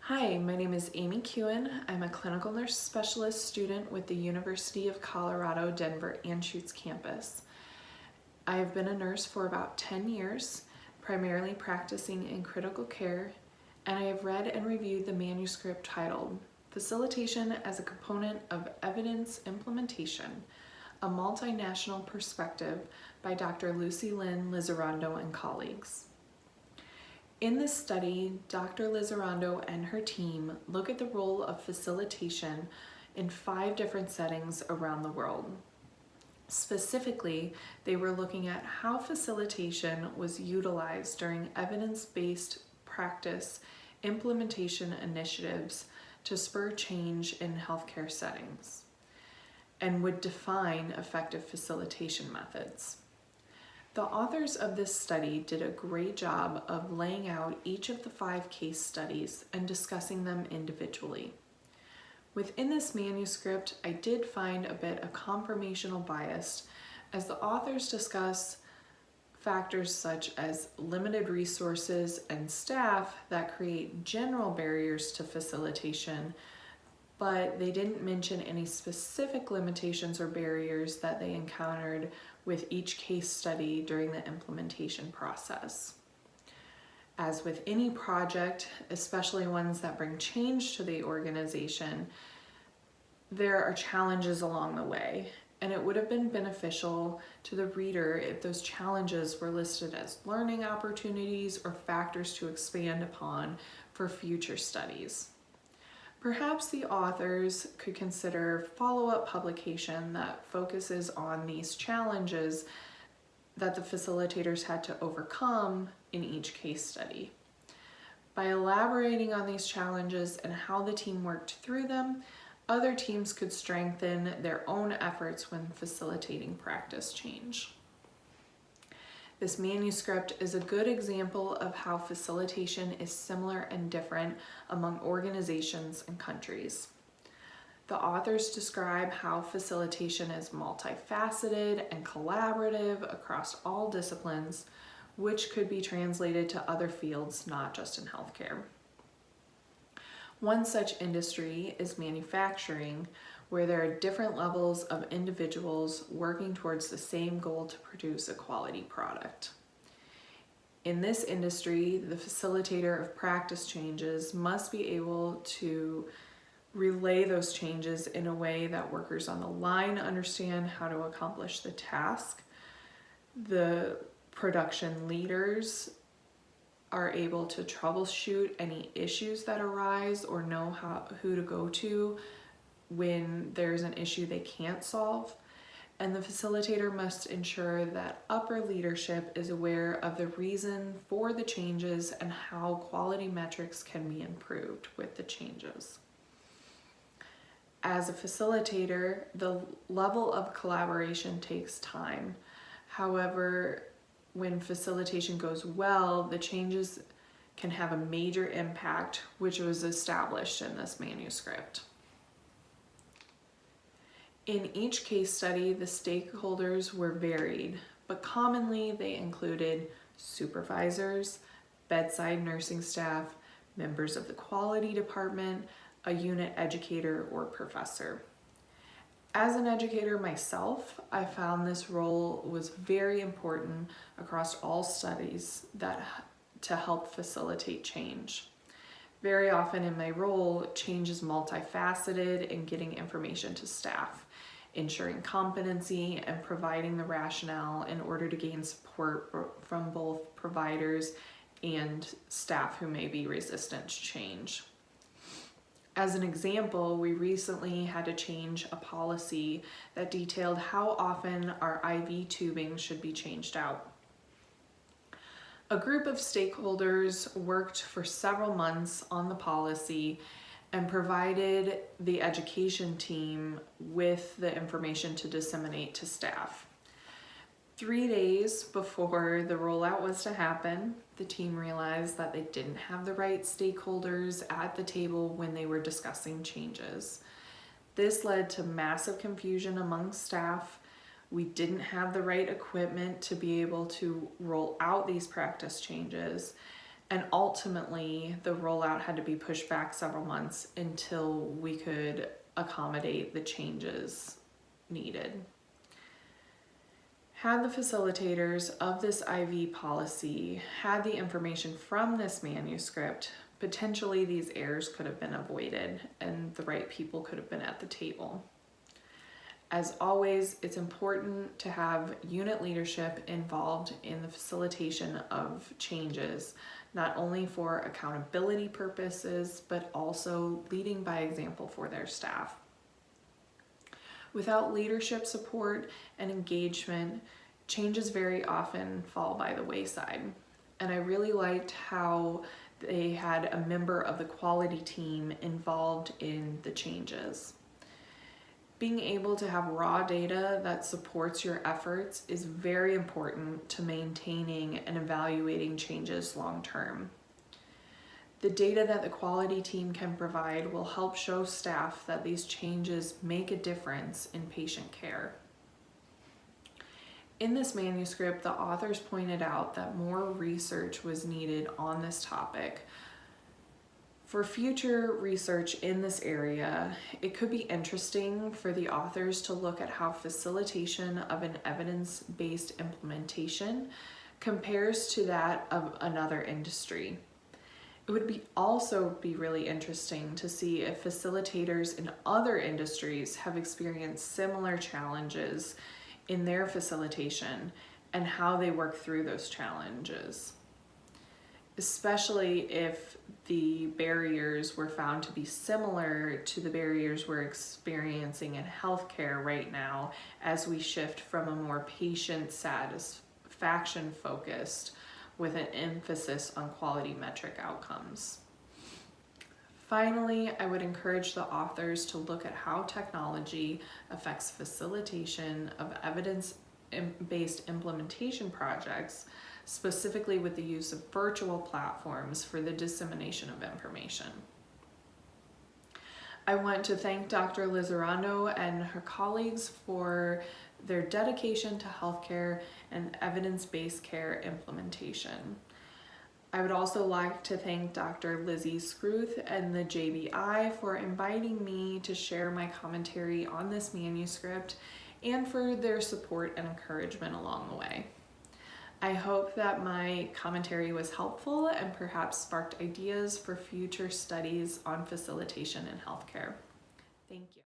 Hi, my name is Amy Kuehn. I'm a clinical nurse specialist student with the University of Colorado, Denver Anschutz campus. I have been a nurse for about 10 years, primarily practicing in critical care, and I have read and reviewed the manuscript titled Facilitation as a Component of Evidence Implementation, a Multinational Perspective by Dr. Lucy Lynn Lizarondo and colleagues. In this study, Dr. Lizarondo and her team look at the role of facilitation in 5 different settings around the world. Specifically, they were looking at how facilitation was utilized during evidence-based practice implementation initiatives to spur change in healthcare settings, and would define effective facilitation methods. The authors of this study did a great job of laying out each of the 5 case studies and discussing them individually. Within this manuscript, I did find a bit of confirmational bias as the authors discuss factors such as limited resources and staff that create general barriers to facilitation, but they didn't mention any specific limitations or barriers that they encountered with each case study during the implementation process. As with any project, especially ones that bring change to the organization, there are challenges along the way, and it would have been beneficial to the reader if those challenges were listed as learning opportunities or factors to expand upon for future studies. Perhaps the authors could consider follow-up publication that focuses on these challenges that the facilitators had to overcome in each case study. By elaborating on these challenges and how the team worked through them, other teams could strengthen their own efforts when facilitating practice change. This manuscript is a good example of how facilitation is similar and different among organizations and countries. The authors describe how facilitation is multifaceted and collaborative across all disciplines, which could be translated to other fields, not just in healthcare. One such industry is manufacturing, where there are different levels of individuals working towards the same goal to produce a quality product. In this industry, the facilitator of practice changes must be able to relay those changes in a way that workers on the line understand how to accomplish the task. The production leaders are able to troubleshoot any issues that arise or know who to go to when there's an issue they can't solve, and the facilitator must ensure that upper leadership is aware of the reason for the changes and how quality metrics can be improved with the changes. As a facilitator, the level of collaboration takes time. However, when facilitation goes well, the changes can have a major impact, which was established in this manuscript. In each case study, the stakeholders were varied, but commonly they included supervisors, bedside nursing staff, members of the quality department, a unit educator, or professor. As an educator myself, I found this role was very important across all studies to help facilitate change. Very often in my role, change is multifaceted in getting information to staff, ensuring competency, and providing the rationale in order to gain support from both providers and staff who may be resistant to change. As an example, we recently had to change a policy that detailed how often our IV tubing should be changed out. A group of stakeholders worked for several months on the policy and provided the education team with the information to disseminate to staff. 3 days before the rollout was to happen, the team realized that they didn't have the right stakeholders at the table when they were discussing changes. This led to massive confusion among staff. We didn't have the right equipment to be able to roll out these practice changes, And ultimately, the rollout had to be pushed back several months until we could accommodate the changes needed. Had the facilitators of this IV policy had the information from this manuscript, potentially these errors could have been avoided and the right people could have been at the table. As always, it's important to have unit leadership involved in the facilitation of changes, not only for accountability purposes, but also leading by example for their staff. Without leadership support and engagement, changes very often fall by the wayside. And I really liked how they had a member of the quality team involved in the changes. Being able to have raw data that supports your efforts is very important to maintaining and evaluating changes long term. The data that the quality team can provide will help show staff that these changes make a difference in patient care. In this manuscript, the authors pointed out that more research was needed on this topic. For future research in this area, it could be interesting for the authors to look at how facilitation of an evidence-based implementation compares to that of another industry. It would also be really interesting to see if facilitators in other industries have experienced similar challenges in their facilitation and how they work through those challenges, especially if the barriers were found to be similar to the barriers we're experiencing in healthcare right now as we shift from a more patient satisfaction focused with an emphasis on quality metric outcomes. Finally, I would encourage the authors to look at how technology affects facilitation of evidence-based implementation projects, specifically with the use of virtual platforms for the dissemination of information. I want to thank Dr. Lizarrando and her colleagues for their dedication to healthcare and evidence-based care implementation. I would also like to thank Dr. Lizzie Scruth and the JBI for inviting me to share my commentary on this manuscript and for their support and encouragement along the way. I hope that my commentary was helpful and perhaps sparked ideas for future studies on facilitation in healthcare. Thank you.